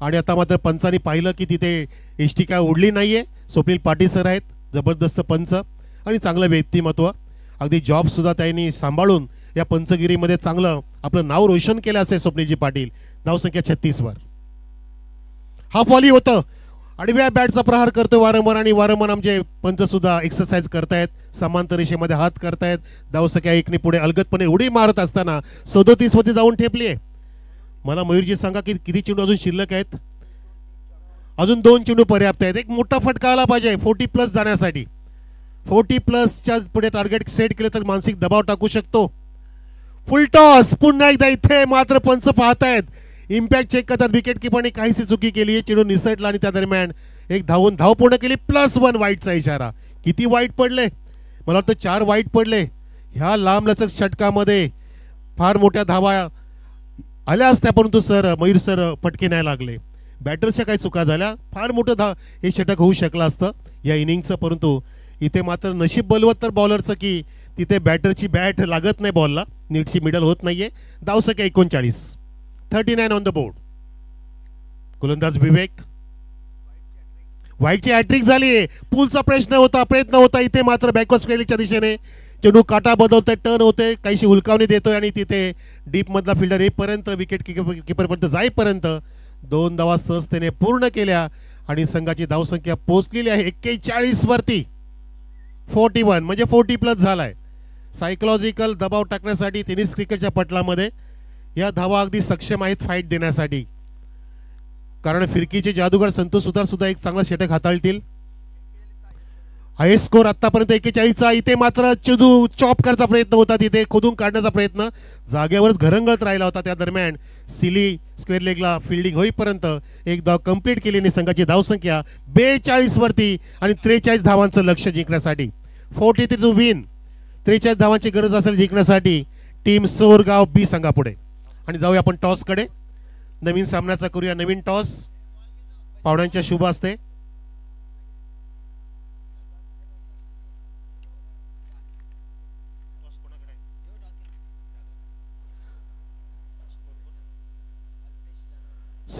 आणि आता मात्र पंचांनी पाहिलं की तिथे एसटी काय उडली नाहीये. स्वप्नील पाटील सर आहेत जबरदस्त पंच आणि चांगलं व्यक्तिमत्व. अगदी जॉब सुद्धा त्यांनी सांभाळून या पंचगिरीमध्ये चांगलं आपलं नाव रोशन केलं असेल स्वप्नीलजी पाटील. धावसंख्या 36 वर. हाफ व्हॉली होतं. आडव्या बॅटचा प्रहार करतो वारंवार आणि वारंवार आमचे पंच सुद्धा एक्सरसाइज करतायत. समांतर रेषेमध्ये हात करतायत. धावसंख्या 1 ने पुढे अलगदपणे उडी मारत असताना 37 वरती जाऊन ठेपली आहे. मला मयूरजी सांगा की किती चेंडू अजून शिल्लक आहेत. अजून 2 चेंडू पर्याप्त आहेत. एक मोठा फटका आला पाहिजे 40+ जाण्यासाठी. 40+च्या पुढे टार्गेट सेट केलं तर मानसिक दबाव टाकू शकतो. फुल टॉस पुन्हा एकदा इथे मात्र पंच पाहतायत. इम्पॅक्ट चेक करतात. विकेट किपरने काहीशी चुकी केली. चेंडू निसटला आणि त्या दरम्यान एक धाव पूर्ण केली. +1 वाईटचा इशारा. किती वाईट पडले. मला वाटतं 4 वाईट पडले. ह्या लांब लचक षटकामध्ये फार मोठ्या धावा आल्या असत्या परंतु मयूर सर फटके नाही लागले. बॅटर्सच्या काही चुका झाल्या. फार मोठं हे षटक होऊ शकलं असतं या इनिंगचं. परंतु इथे मात्र नशीब बलवत तर बॉलरचं की तिथे बॅटरची बॅट लागत नाही बॉलला. नीटची मिडल होत नाहीये. धावसंख्या 39. 39 ऑन द बोर्ड. गोलंदाज विवेक. व्हाईटची हॅट्रिक झाली. पुलचा प्रयत्न होता इथे मात्र बॅकवर्ड स्क्वेअरच्या दिशेने चेंडू काटा बदलतोय. टर्न होते. काहीशी हुलकावणी देतोय आणि तिथे डीप मधला फिल्डर येईपर्यंत विकेट किपरपर्यंत जाईपर्यंत 2 धावा सहजतेने पूर्ण केल्या आणि संघाची धावसंख्या पोहोचलेली आहे 41 वरती. 41 म्हणजे 40+ झालाय. सायकोलॉजिकल दबाव टाकण्यासाठी टेनिस क्रिकेटच्या पटलामध्ये या धावा अगदी सक्षम आहेत फाईट देण्यासाठी. कारण फिरकीचे जादूगार संतोष सुतार सुद्धा एक चांगला षटक हाताळतील. हायेस्ट स्कोर आतापर्यंत 41चा. इथे मात्र चेंडू चॉप करायचा प्रयत्न होता. तिथे खोदून काढण्याचा प्रयत्न जागेवरच घरंगळत राहिला होता. त्या दरम्यान सिली स्क्वेअर लेगला फिल्डिंग होईपर्यंत एक धाव कंप्लीट केली आणि संघाची धावसंख्या 42 वरती आणि 43 धावांचं लक्ष जिंकण्यासाठी. 43 टू विन. 43 धावांची गरज असेल जिंकण्यासाठी टीम सोरगाव बी संघापुढे. आणि जाऊया आपण टॉसकडे. नवीन सामन्याचा करूया नवीन टॉस. पाहुण्यांच्या शुभ असते.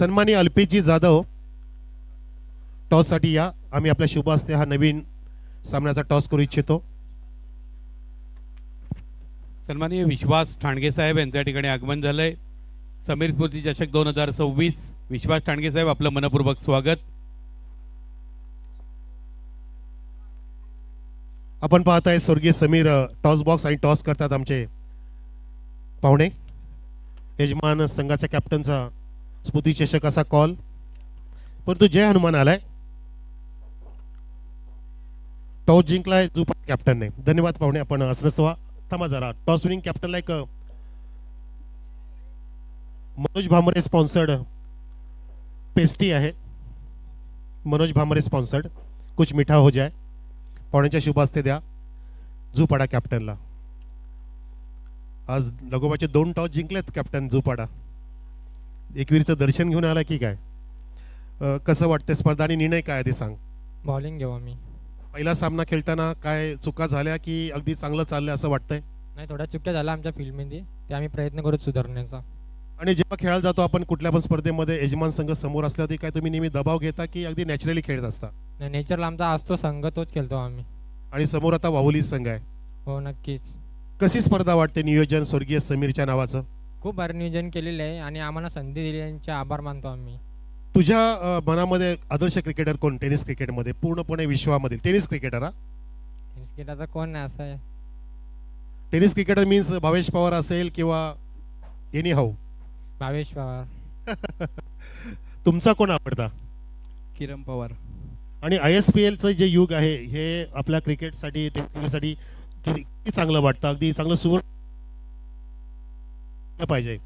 सन्माननीय अल्पेशजी जाधव टॉससाठी या. आम्ही आपल्या शुभ हस्ते हा नवीन सामन्याचा टॉस करू इच्छितो. सन्माननीय विश्वास ठाणगे साहेब यांच्या या ठिकाणी आगमन झालंय. समीर स्फूर्ती चषक 2026. विश्वास ठाणगे साहेब आपलं मनपूर्वक स्वागत. आपण पाहताय स्वर्गीय समीर टॉस बॉक्स आणि टॉस करतात आमचे पाहुणे. यजमान संघाच्या कॅप्टनचा स्मृती चषक असा कॉल, परंतु जय हनुमान आलाय. टॉस जिंकलाय जुपा कॅप्टनने. धन्यवाद पाहुणे. आपण असनस्तवा थांबा जरा. टॉस विनिंग कॅप्टनला एक मनोज भामरे स्पॉन्सर्ड पेस्टी आहे. मनोज भामरे स्पॉन्सर्ड कुछ मिठा हो जाए. पाहुण्यांच्या शुभ हस्ते द्या जुपाडा कॅप्टनला. आज लगोबाचे 2 टॉस जिंकलेत कॅप्टन जुपाडा. एकवीरचं दर्शन घेऊन आला की काय? कसं वाटतं स्पर्धा आणि निर्णय काय ते सांग. बॉलिंग घेऊ आम्ही. पहिला सामना खेळताना काय चुका झाल्या की अगदी चांगलं चाललंय असं वाटतंय? नाही, थोड्या चुक्या झाल्या आमच्या फील्डमध्ये, ते आम्ही प्रयत्न करू सुधारण्याचा. आणि जेव्हा खेळायला जातो आपण कुठल्या पण स्पर्धेमध्ये यजमान संघ समोर असल्यावरती काय तुम्ही नेहमी दबाव घेता की अगदी नॅचरली खेळत असता? नाही, नेचरला आमचा असतो संघ, तोच खेळतो आम्ही. आणि समोर आता वाहुली संघ आहे. हो, नक्कीच. कशी स्पर्धा वाटते? नियोजन स्वर्गीय समीरच्या नावाचं खूप भारी नियोजन केलेलं आहे आणि आम्हाला संधी दिल्याचे आभार मानतो आम्ही. तुझ्या मनामध्ये आदर्श क्रिकेटर कोण टेनिस क्रिकेटमध्ये पूर्णपणे विश्वामध्ये? टेनिस क्रिकेटर हा क्रिकेटचा कोण नाही असं आहे. Tennis cricketer means Bhavesh Pawar असेल किंवा एनी हाऊ. भावेश पवार. तुमचा कोण आवडता? किरण पवार. आणि ISPLचं जे युग आहे हे आपल्या क्रिकेटसाठी टेनिससाठी किती चांगलं वाटतं? अगदी चांगलं सुवर्ण पाहिजे.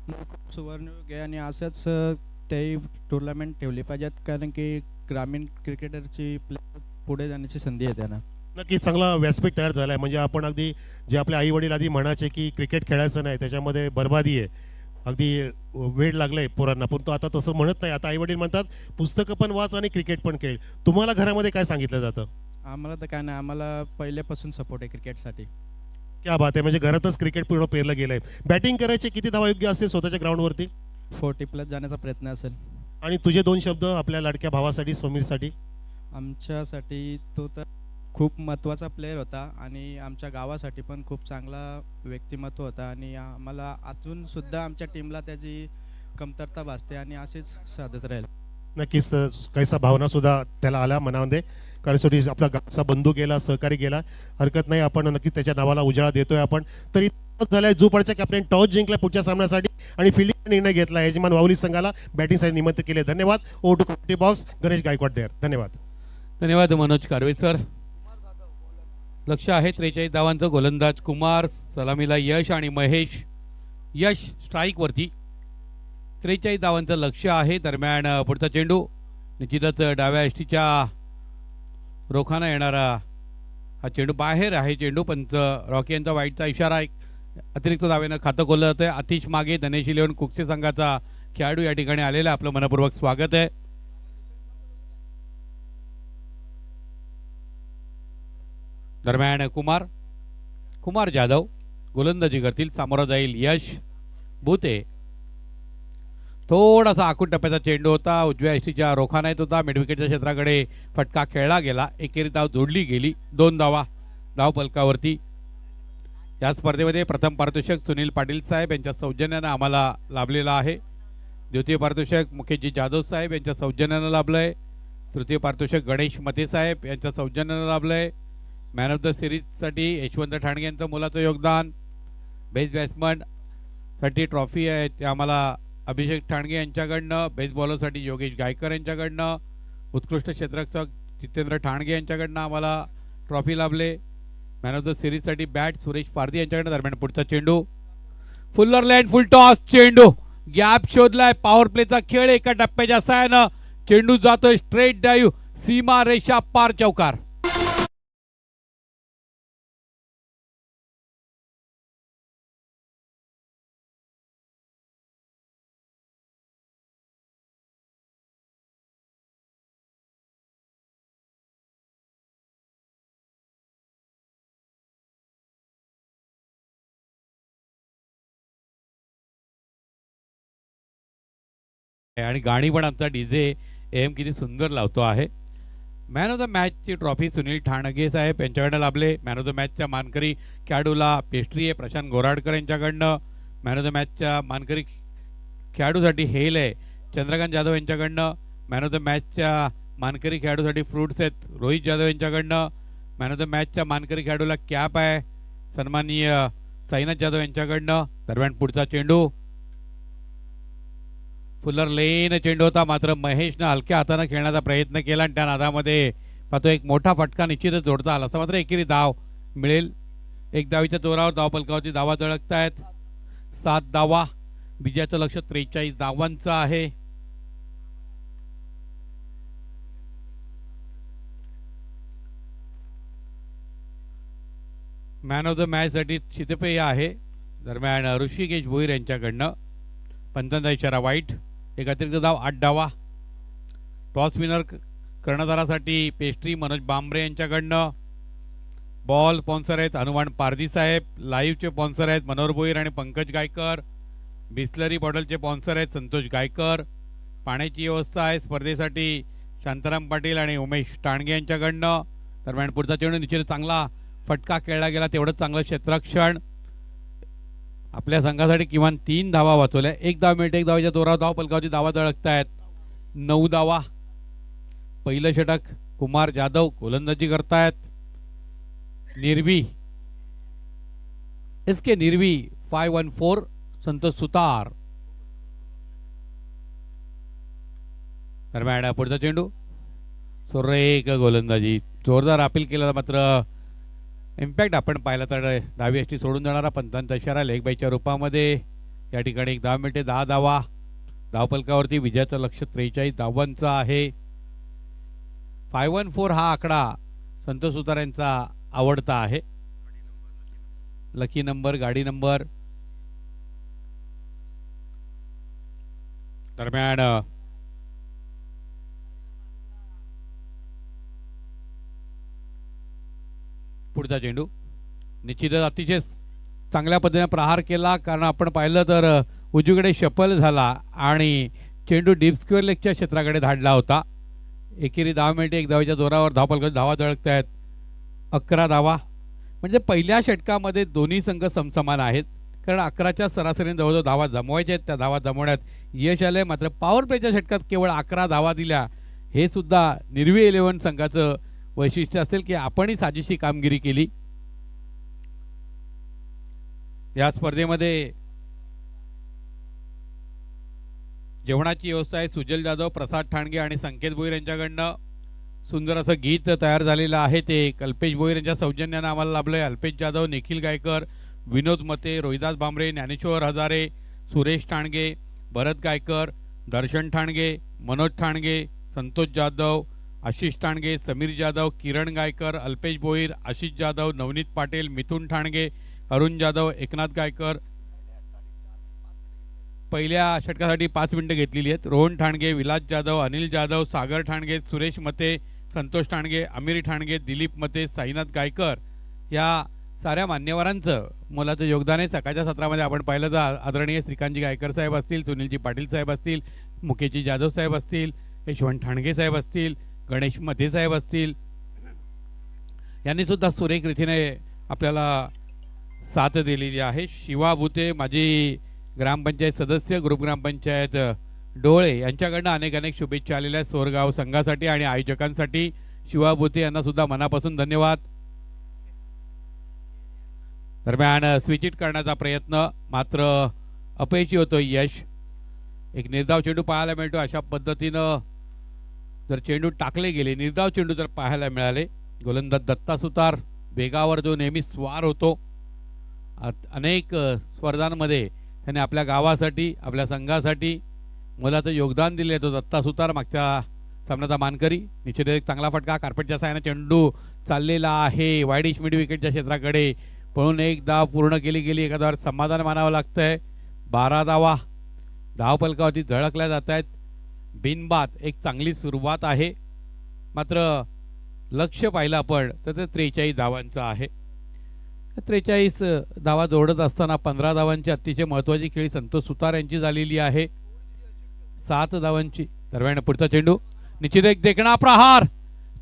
खूप सुवर्णयुग आहे आणि असंच ते टुर्नामेंट ठेवली पाहिजेत, कारण की ग्रामीण क्रिकेटरची पुढे जाण्याची संधी आहे त्यांना. नक्की चांगला व्यासपीठ तयार झाला आहे. म्हणजे आपण अगदी जे आपले आई वडील आधी म्हणायचे की क्रिकेट खेळायचं नाही, त्याच्यामध्ये बरबादी आहे, अगदी वेळ लागलाय पोरांना, पण तो आता तसं म्हणत नाही. आता आई वडील म्हणतात पुस्तकं पण वाच आणि क्रिकेट पण खेळ. तुम्हाला घरामध्ये काय सांगितलं जातं? आम्हाला तर काय नाही, आम्हाला पहिल्यापासून सपोर्ट आहे क्रिकेटसाठी. क्या बात आहे. म्हणजे घरातच क्रिकेट पूर्ण पेरलं गेलंय. बॅटिंग करायचे किती धावा योग्य असते स्वतःच्या ग्राउंडवरती? 40+ जाण्याचा प्रयत्न असेल. आणि तुझे 2 शब्द आपल्या लाडक्या भावासाठी समीरसाठी. आमच्यासाठी तो तर खूप महत्त्वाचा प्लेयर होता आणि आमच्या गावासाठी पण खूप चांगला व्यक्तिमत्व होता आणि आम्हाला अजून सुद्धा आमच्या टीमला त्याची कमतरता भासते आणि असेच साधत राहील. नक्कीच काहीसा भावना सुद्धा त्याला आल्या मनामध्ये, कारण शेवटी आपला गावचा बंधू गेला, सहकारी गेला, हरकत नाही. आपण नक्कीच त्याच्या नावाला उजाळा देतोय आपण. तरी झालाय जुपाडच्या कॅप्टन टॉस जिंकला पुढच्या सामन्यासाठी आणि फिल्डिंग निर्णय घेतला. यजमान वाहुली संघाला बॅटिंगसाठी निमंत्रित केले. धन्यवाद. Over to commentary box Ganesh Gaikwad there. धन्यवाद. धन्यवाद मनोज कारवे सर. लक्ष आहे 43 धावांचं. गोलंदाज कुमार, सलामीला यश आणि महेश. यश स्ट्राईकवरती. 43 धावांचं लक्ष आहे. दरम्यान पुढचा चेंडू निश्चितच डाव्या यष्टीच्या रोखाना येणारा हा चेंडू बाहेर आहे. चेंडू पंच रॉकी यांचा वाईटचा इशारा. एक अतिरिक्त धावेनं खातं खोललं जातंय. आतिश मागे धनेश इलेव्हन कुकसे संघाचा खेळाडू या ठिकाणी आलेला. आपलं मनपूर्वक स्वागत आहे. दरम्यान कुमार जाधव गोलंदाजी करतील. सामोरा जाईल यश भूते. थोडासा आखूड टप्प्याचा चेंडू होता. उजव्या यष्टीच्या रोखाना येत होता. मिडविकेटच्या क्षेत्राकडे फटका खेळला गेला. एकेरी धाव जोडली गेली. 2 धावा धाव फलकावरती. या स्पर्धेमध्ये प्रथम पारितोषिक सुनील पाटील साहेब यांच्या सौजन्यानं आम्हाला लाभलेला आहे. द्वितीय पारितोषिक मुकेशजी जाधव साहेब यांच्या सौजन्यानं लाभलंय. तृतीय पारितोषिक गणेश मते साहेब यांच्या सौजन्यानं लाभलंय. मॅन ऑफ द सिरीजसाठी यशवंत ठाणगे यांचं मोलाचं योगदान. बेस्ट बॅट्समनसाठी ट्रॉफी आहे ते आम्हाला अभिषेक ठाणगे यांच्याकडनं. बेस्ट बॉलरसाठी योगेश गायकर यांच्याकडनं. उत्कृष्ट क्षेत्ररक्षक जितेंद्र ठाणगे यांच्याकडनं आम्हाला ट्रॉफी लाभले. मॅन ऑफ द सिरीजसाठी बॅट सुरेश पारधी यांच्याकडनं. दरम्यान पुढचा चेंडू फुल्लर लँड फुल टॉस. चेंडू गॅप शोधलाय. पॉवर प्लेचा खेळ एका टप्प्याच्या साहाय्यानं चेंडू जातोय स्ट्रेट डाईव्ह. सीमा रेषा पार चौकार. आणि गाणी पण आमचा डीजे एम किती सुंदर लावतो आहे. मॅन ऑफ द मॅचची ट्रॉफी सुनील ठाणगे साहेब यांच्याकडनं लाभले. मॅन ऑफ द मॅचच्या मानकरी खेळाडूला पेस्ट्री आहे प्रशांत गोराडकर यांच्याकडनं. मॅन ऑफ द मॅचच्या मानकरी खेळाडूसाठी हेल आहे चंद्रकांत जाधव यांच्याकडनं. मॅन ऑफ द मॅचच्या मानकरी खेळाडूसाठी फ्रूट्स आहेत रोहित जाधव यांच्याकडनं. मॅन ऑफ द मॅचच्या मानकरी खेळाडूला कॅप आहे सन्माननीय साईनाथ जाधव यांच्याकडनं. दरम्यान पुढचा चेंडू फुलर लेन चेंडू होता, मात्र महेशनं हलक्या हातानं खेळण्याचा प्रयत्न केला आणि त्या नादामध्ये पाहतो एक मोठा फटका निश्चितच जोडता आला असता. मात्र एकेरी धाव मिळेल. एक धावीच्या जोरावर धावपलकावरती धावा झळकतायत. 7 धावा. विजयाचं लक्ष 43 धावांचं आहे. मॅन ऑफ द मॅचसाठी शितपेय आहे. दरम्यान ऋषिकेश भोईर यांच्याकडनं. पंचांचा इशारा वाईट. एक अतिरिक्त धाव 8 धावा. टॉस विनर कर्णधारासाठी पेस्ट्री मनोज बांबरे यांच्याकडनं. बॉल स्पॉन्सर आहेत हनुमान पारधी साहेब. लाईव्हचे स्पॉन्सर आहेत मनोहर भोईर आणि पंकज गायकर. बिस्लरी बॉटलचे स्पॉन्सर आहेत संतोष गायकर. पाण्याची व्यवस्था आहे स्पर्धेसाठी शांताराम पाटील आणि उमेश टाणगे यांच्याकडनं. दरम्यान पुढचा चेंडू निश्चित चांगला फटका खेळला गेला, तेवढंच चांगलं क्षेत्ररक्षण. आपल्या संघासाठी किमान 3 धावा वाचवल्या. 1 धाव मिळते. 1 धावाच्या जोरावर धाव पलकावरती धावा झळकतायत. 9 धावा. पहिलं षटक कुमार जाधव गोलंदाजी करतायत. निर्वी SK निर्वी 514 संतोष सुतार. दरम्यान पुढचा चेंडू सुरेख गोलंदाजी जोरदार अपील केला, मात्र इम्पॅक्ट आपण पाहिला तर डावी एसटी सोडून जाणारा पंतांचा इशारा लेग बाईच्या रूपामध्ये. या ठिकाणी 1 धाव मिळते. 10 धावा. धावपलकावरती विजयाचं लक्ष 43 धावांचं आहे. 514 हा आकडा संतोष सुतार यांचा आवडता आहे. लकी नंबर गाडी नंबर. दरम्यान पुढचा चेंडू निश्चितच अतिशय चांगल्या पद्धतीने प्रहार केला, कारण आपण पाहिलं तर उजवीकडे शफल झाला आणि चेंडू डीप स्क्वेअर लेगच्या क्षेत्राकडे धाडला होता. एकेरी 10 मिनिटे 1 धावेच्या जोरावर धावपलकावर धावा झळकत आहेत. 11 धावा. म्हणजे पहिल्या षटकामध्ये दोन्ही संघ समसमान आहेत, कारण 11च्या सरासरीने जवळजवळ धावा जमवायच्या आहेत. त्या धावा जमवण्यात यश आले, मात्र पॉवर प्लेच्या षटकात केवळ 11 धावा दिल्या. हे सुद्धा निर्वी 11 संघाचं वैशिष्ट्य असेल की आपणही साजेशी कामगिरी केली. या स्पर्धेमध्ये जेवणाची व्यवस्था आहे सुजल जाधव, प्रसाद ठाणगे आणि संकेत भोईर यांच्याकडनं. सुंदर असं गीत तयार झालेलं आहे, ते कल्पेश भोईर यांच्या सौजन्यानं आम्हाला लाभलं आहे. अल्पेश जाधव, निखिल गायकर, विनोद मते, रोहिदास भांबरे, ज्ञानेश्वर हजारे, सुरेश ठाणगे, भरत गायकर, दर्शन ठाणगे, मनोज ठाणगे, संतोष जाधव, आशिष ठाणगे, समीर जाधव, किरण गायकर, अल्पेश भोईर, आशिष जाधव, नवनीत पाटील, मिथुन ठाणगे, अरुण जाधव, एकनाथ गायकर. पहिल्या षटकासाठी 5 मिनिटं घेतलेली आहेत. रोहन ठाणगे, विलास जाधव, अनिल जाधव, सागर ठाणगे, सुरेश मते, संतोष ठाणगे, अमीर ठाणगे, दिलीप मते, साईनाथ गायकर या साऱ्या मान्यवरांचं मोलाचं योगदान आहे. सकाळच्या सत्रामध्ये आपण पाहिलं तर आदरणीय श्रीकांतजी गायकर साहेब असतील, सुनीलजी पाटील साहेब असतील, मुकेशजी जाधव साहेब असतील, यशवंत ठाणगे साहेब असतील, गणेश मते साहेब असतील, यांनी सुद्धा सुरेख रीतीने आपल्याला साथ दिलेली आहे. शिवा भुते माजी ग्रामपंचायत सदस्य, ग्रुप ग्रामपंचायत डोळे यांच्याकडनं अनेक अनेक शुभेच्छा आलेल्या आहेत सोरगाव संघासाठी आणि आयोजकांसाठी. शिवा भुते यांना सुद्धा मनापासून धन्यवाद. दरम्यान स्विचिट करण्याचा प्रयत्न मात्र अपयशी होतो यश. एक निर्धाव चेंडू पाहायला मिळतो. अशा पद्धतीनं जर चेंडू टाकले गेले, निर्धाव चेंडू जर पाहायला मिळाले, गोलंदाज दत्ता सुतार वेगावर जो नेहमी स्वार होतो, अनेक स्पर्धांमध्ये त्याने आपल्या गावासाठी आपल्या संघासाठी मोलाचं योगदान दिले. तो दत्ता सुतार मागच्या सामन्याचा मानकरी. निश्चित एक चांगला फटका कार्पेटच्या साहाय्याने चेंडू चाललेला आहे वाईडिश मिड विकेटच्या क्षेत्राकडे. पळून 1 धाव पूर्ण केली गेली. एखाद्यावर समाधान मानावं लागतंय. 12 धावा धावपलकावरती झळकल्या जात आहेत. बिनबाद एक चांगली सुरुवात आहे, मात्र लक्ष पाहिलं आपण तर ते 43 धावांचं आहे. 43 धावा जोडत असताना 15 धावांची अतिशय महत्त्वाची खेळी संतोष सुतार यांची झालेली आहे. 7 धावांची. दरम्यान पुढचा चेंडू निश्चित एक देखणा प्रहार.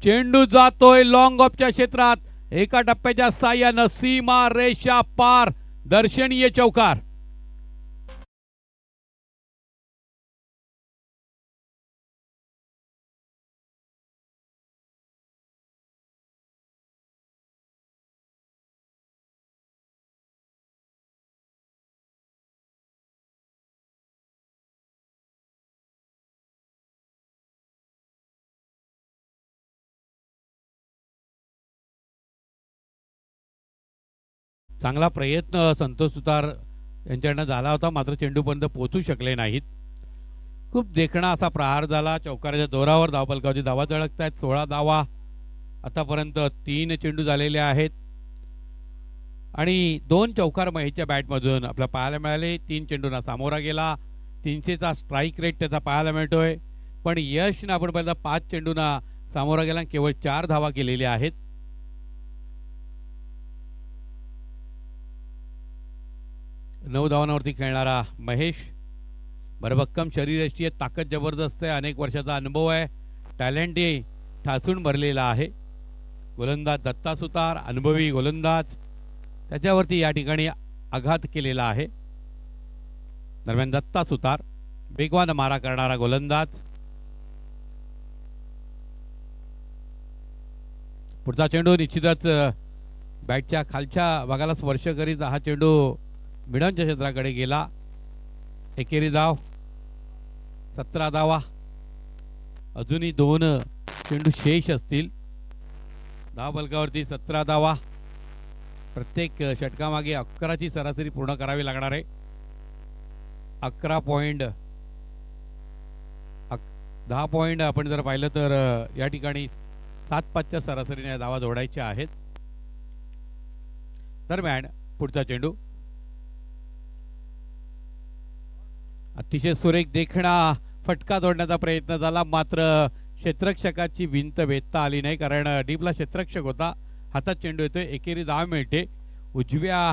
चेंडू जातोय लॉंग ऑफच्या क्षेत्रात. एका टप्प्याच्या साह्यानं सीमा रेषा पार. दर्शनीय चौकार. चांगला प्रयत्न संतोष सुतार यांच्याकडनं झाला होता, मात्र चेंडूपर्यंत पोहोचू शकले नाहीत. खूप देखणा असा प्रहार झाला. चौकाराच्या दोरावर धावफलकावरती धावा झळकत आहेत. 16 धावा आतापर्यंत. 3 चेंडू झालेले आहेत आणि 2 चौकार महेशच्या बॅटमधून आपल्याला पाहायला मिळाले. 3 चेंडूंना सामोरा गेला. 300चा स्ट्राईक रेट त्याचा पाहायला मिळतोय. पण यशनं आपण पहिल्यांदा 5 चेंडूंना सामोरा गेला. केवळ 4 धावा केलेल्या आहेत. 9 धावांवरती खेळणारा महेश. भरभक्कम शरीरयष्टी आहे. ताकद जबरदस्त आहे. अनेक वर्षाचा अनुभव आहे. टॅलेंटही ठासून भरलेला आहे. गोलंदाज दत्ता सुतार अनुभवी गोलंदाज, त्याच्यावरती या ठिकाणी आघात केलेला आहे. दरम्यान दत्ता सुतार वेगवान मारा करणारा गोलंदाज. पुढचा चेंडू निश्चितच बॅटच्या खालच्या भागाला स्पर्श करीत हा चेंडू मिडनच्या क्षेत्राकडे गेला. एकेरी धाव. 17 धावा. अजूनही 2 चेंडू शेष असतील. धावफलकावरती 17 धावा. प्रत्येक षटकामागे 11ची सरासरी पूर्ण करावी लागणार आहे. 11 पॉईंट 10 पॉईंट आपण जर पाहिलं तर या ठिकाणी 7-5च्या सरासरीने धावा जोडायच्या आहेत. दरम्यान पुढचा चेंडू अतिशय सुरेख देखणा फटका जोडण्याचा प्रयत्न झाला, मात्र क्षेत्ररक्षकाची भिंत भेदता आली नाही, कारण डीपला क्षेत्ररक्षक होता. हातात चेंडू येतोय. एकेरी धाव मिळते. उजव्या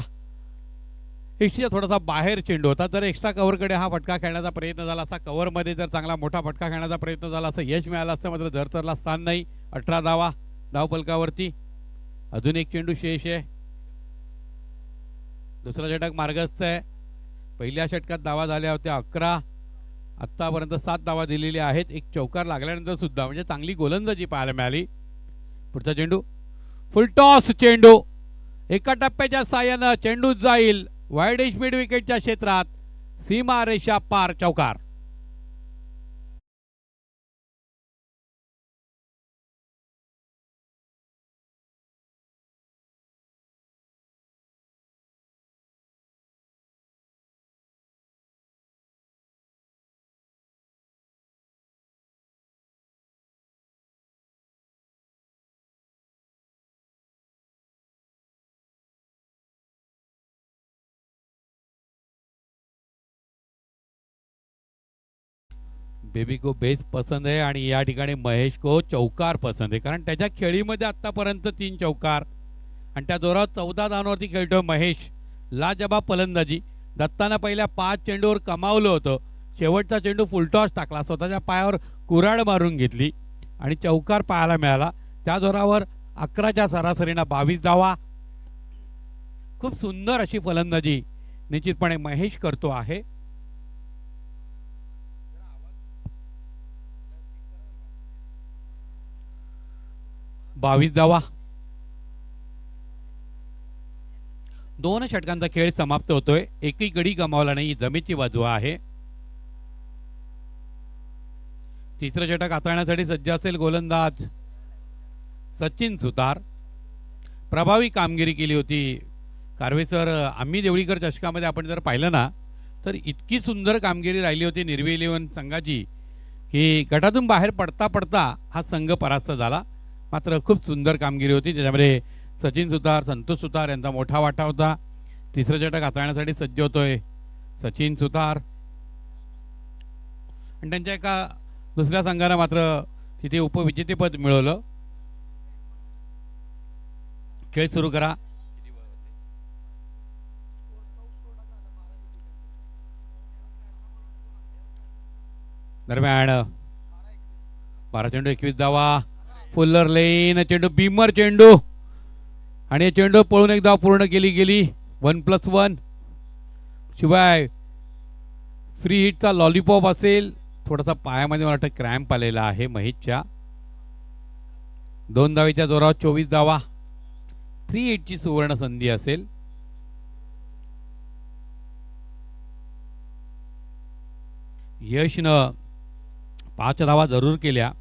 एष्टीचा थोडासा बाहेर चेंडू होता, तर एक्स्ट्रा कव्हरकडे हा फटका खेळण्याचा प्रयत्न झाला असता. कव्हरमध्ये जर चांगला मोठा फटका खेळण्याचा प्रयत्न झाला असं यश मिळालं असतं, मात्र धरतरला स्थान नाही. 18 धावा धावफलकावरती. अजून एक चेंडू शेष आहे. दुसरा षटक मार्गस्थ आहे. पहिल्या षटकात धावा झाल्या होत्या 11. आत्तापर्यंत 7 धावा दिलेल्या आहेत. एक चौकार लागल्यानंतर सुद्धा म्हणजे चांगली गोलंदाजी पाहायला मिळाली. पुढचा चेंडू फुल टॉस चेंडू. एका टप्प्याच्या साह्यानं चेंडू जाईल वाईड एज मिड विकेटच्या क्षेत्रात. सीमा रेषा पार. चौकार. बेबी को बेस पसंद आहे आणि या ठिकाणी महेश को चौकार पसंद आहे, कारण त्याच्या खेळीमध्ये आतापर्यंत 3 चौकार आणि त्या जोरावर 14 धावांवरती खेळतोय महेश. लाजबाब फलंदाजी. दत्तानं पहिल्या 5 चेंडूवर कमावलं होतं. शेवटचा चेंडू फुलटॉस टाकला, स्वतःच्या पायावर कुऱ्हाड मारून घेतली आणि चौकार पाहायला मिळाला. त्या जोरावर 11च्या सरासरीनं 22 धावा. खूप सुंदर अशी फलंदाजी निश्चितपणे महेश करतो आहे. 22 धावा. 2 षटकांचा खेळ समाप्त होतोय. एकही गडी गमावला नाही. जमेची बाजू आहे. तिसरं षटक हाताळण्यासाठी सज्ज असेल गोलंदाज सचिन सुतार. प्रभावी कामगिरी केली होती कारवेसर. आम्ही देवळीकर चषकामध्ये आपण जर पाहिलं ना, तर इतकी सुंदर कामगिरी राहिली होती निर्वी इलेव्हन संघाची की गटातून बाहेर पडता पडता हा संघ परास्त झाला. मात्र खूप सुंदर कामगिरी होती, त्याच्यामध्ये सचिन सुतार, संतोष सुतार यांचा मोठा वाटा होता. तिसरं षटक हाताळण्यासाठी सज्ज होतोय सचिन सुतार आणि त्यांच्या एका दुसऱ्या संघानं मात्र तिथे उपविजेतेपद मिळवलं. खेळ सुरू करा. दरम्यान 12 चेंडू 21 धावा. फुल्लर लेन चेंडू बीमर चेंडू आणि चेंडू पळून एक धाव पूर्ण गेली 1+1. शिवाय फ्री हिटचा लॉलीपॉप असेल. थोडासा पायामध्ये मला वाटतं क्रॅम्प आलेला आहे महेशच्या. 2 धावेच्या जोरावर 24 धावा. फ्री हिटची सुवर्ण संधी असेल. यशनं 5 धावा जरूर केल्या,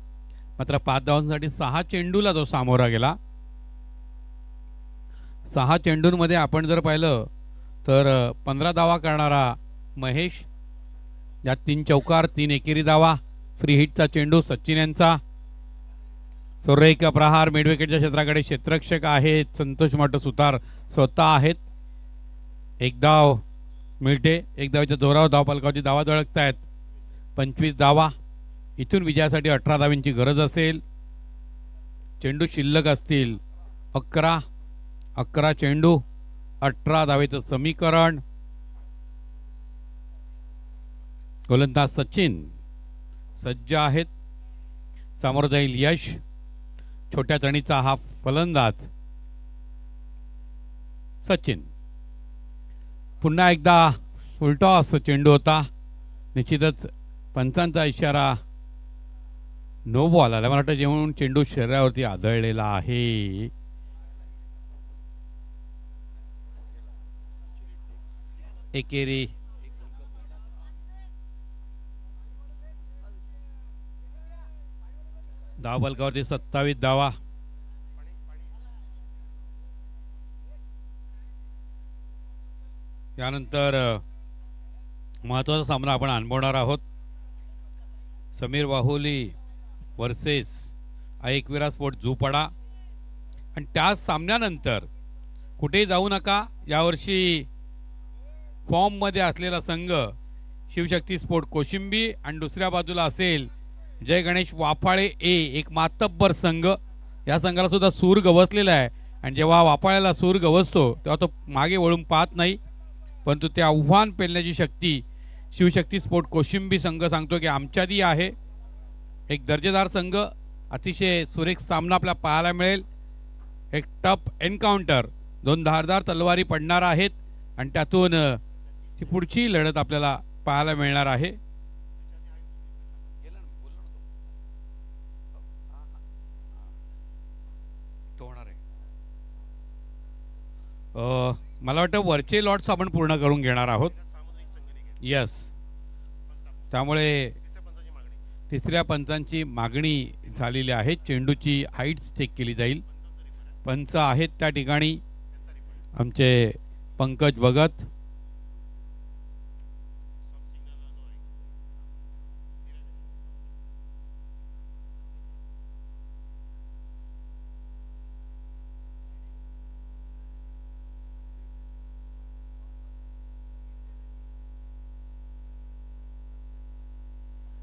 मात्र 5 धावांसाठी 6 चेंडूला जो सामोरा गेला. 6 चेंडूंमध्ये आपण जर पाहिलं तर 15 धावा करणारा महेश, यात 3 चौकार 3 एकेरी धावा. फ्री हिटचा चेंडू सचिन यांचा. सुरेख प्रहार मिडविकेटच्या क्षेत्राकडे क्षेत्ररक्षक आहेत संतोष माट सुतार स्वतः आहेत. एक धाव मिळते. एक धावेच्या जोरावर धावफलकावरची धावा झळकत आहेत. 25 धावा. इथून विजयासाठी 18 धावांची गरज असेल. चेंडू शिल्लक असतील 11 चेंडू 18 धावेचं समीकरण. गोलंदाज सचिन सज्ज आहेत. समोर जाईल यश. छोट्या चणीचा हा फलंदाज सचिन. पुन्हा एकदा फुलटॉस चेंडू होता. निश्चितच पंचांचा इशारा नो बॉल आला. मला वाटतं जेव्हा चेंडू शरीरावरती आदळलेला आहे. एकेरी धावफलकावरती 27 धावा. त्यानंतर महत्त्वाचा सामना आपण अनुभवणार आहोत. Sameer Wahuli versus Ekvira sport Jhupda. आणि त्याच सामन्यानंतर कुठेही जाऊ नका, यावर्षी फॉर्ममध्ये असलेला संघ शिवशक्ती स्पोर्ट कोशिंबी आणि दुसऱ्या बाजूला असेल जय गणेश वाफाळे एक मातब्बर संघ. या संघाला सुद्धा सूर गवसलेला आहे आणि जेव्हा वाफाळ्याला सूर गवसतो तेव्हा तो मागे वळून पाहत नाही, परंतु ते आव्हान पेलण्याची शक्ती शिवशक्ती स्पोर्ट कोशिंबी संघ सांगतो की आमच्यातही आहे. एक दर्जेदार संघ. अतिशय सुरेख सामना आपल्याला पाहायला मिळेल. एक टफ एन्काउंटर. 2 धारदार तलवारी पडणार आहेत आणि त्यातून ती पुढची लढत आपल्याला पाहायला मिळणार आहे. मला वाटतं वरचे लॉट्स आपण पूर्ण करून घेणार आहोत. यस. त्यामुळे तिसऱ्या पंचांची मागणी झालेली आहे. चेंडूची हाईट चेक केली जाईल. पंच आहेत त्या ठिकाणी आमचे पंकज भगत.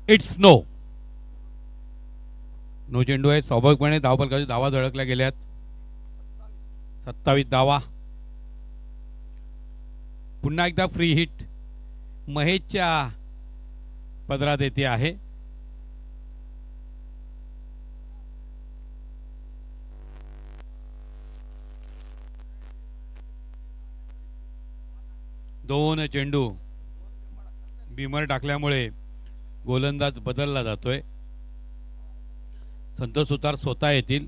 इट्स नो चेंडू आहे. स्वाभाविकपणे धावफलकाची धावा झळकल्या गेल्यात. 27 धावा. पुन्हा एकदा फ्री हिट महेशच्या पदरात येते आहे. दोन चेंडू बीमर टाकल्यामुळे गोलंदाज बदलला जातोय. संतोष सुतार स्वतः येतील.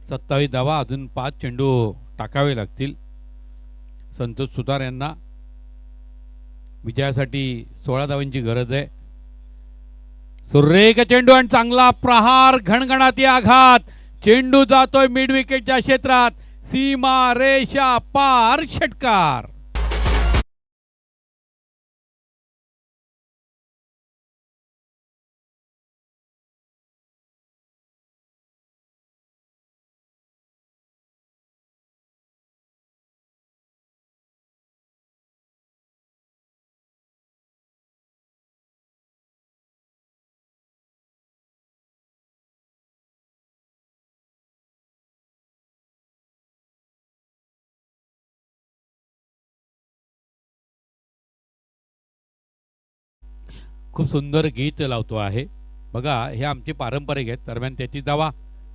सत्तावीस धावा. अजून 5 चेंडू टाकावे लागतील संतोष सुतार यांना. विजयासाठी 16 धावांची गरज आहे. सुरेख चेंडू आणि चांगला प्रहार. घणघणाती आघात. चेंडू जातोय मिड विकेटच्या क्षेत्रात. सीमा रेषा पार. षटकार. खूप सुंदर गीत लावतो आहे बघा. हे आमचे पारंपरिक आहेत. दरम्यान त्याची धावा.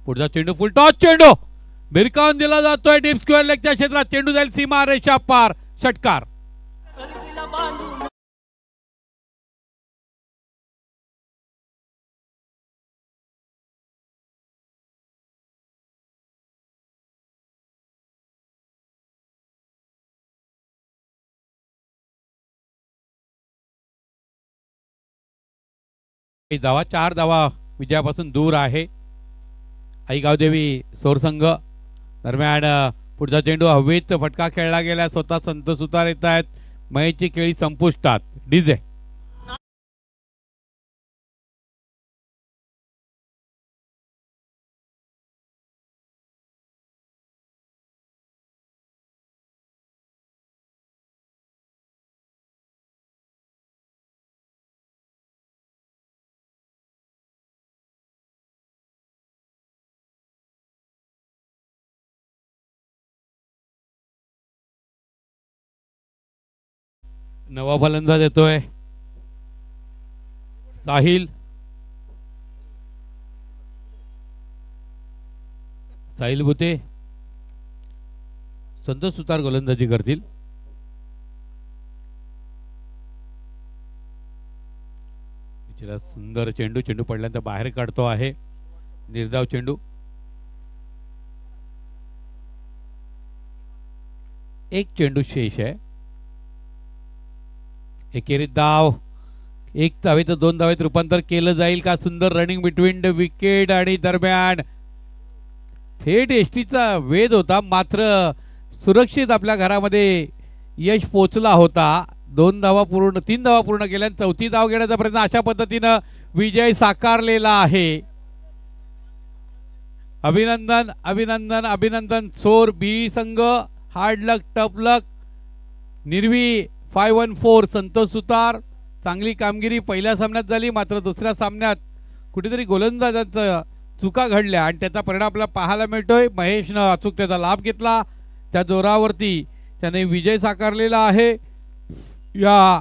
पुढचा चेंडू फुल टॉस चेंडू भिरकावून दिला जातोय डीप स्क्वेअर लेगच्या क्षेत्रात. चेंडू जाईल सीमा रेषा पार. षटकार. धावा 4 धावा विजयापासून दूर आहे आईगावदेवी सोरसंघ. दरम्यान पुढचा चेंडू हवेत फटका खेळला गेला. स्वतः संतोष सुतार येत आहेत. मयेची खेळी संपुष्टात. डीजे नवा फलंदाज येतोय साहिल. साहिल भुते. संतोष सुतार गोलंदाजी करतील. सुंदर चेंडू. चेंडू पडल्यानंतर बाहेर काढतो आहे. निर्धाव चेंडू. एक चेंडू शेष आहे. एकेरी धाव. 1 धावेत 2 धावेत रूपांतर केलं जाईल का? सुंदर रनिंग बिटवीन द विकेट आणि दरम्यान थेट एसटीचा वेध होता मात्र सुरक्षित आपल्या घरामध्ये यश पोचला होता. 3 धावा पूर्ण केल्या. 4थी धाव घेण्याचा प्रयत्न. अशा पद्धतीनं विजय साकारलेला आहे. अभिनंदन अभिनंदन अभिनंदन. सोर बी संघ. हार्ड लक टफ लक. निर्वी 514 संतोष सुतार. चांगली कामगिरी पहिल्या सामन्यात झाली मात्र दुसऱ्या सामन्यात कुठेतरी गोलंदाजांचं चुका घडल्या आणि त्याचा परिणाम आपल्याला पाहायला मिळतोय. महेशनं अचूक त्याचा लाभ घेतला. त्या जोरावरती त्याने विजय साकारलेला आहे. या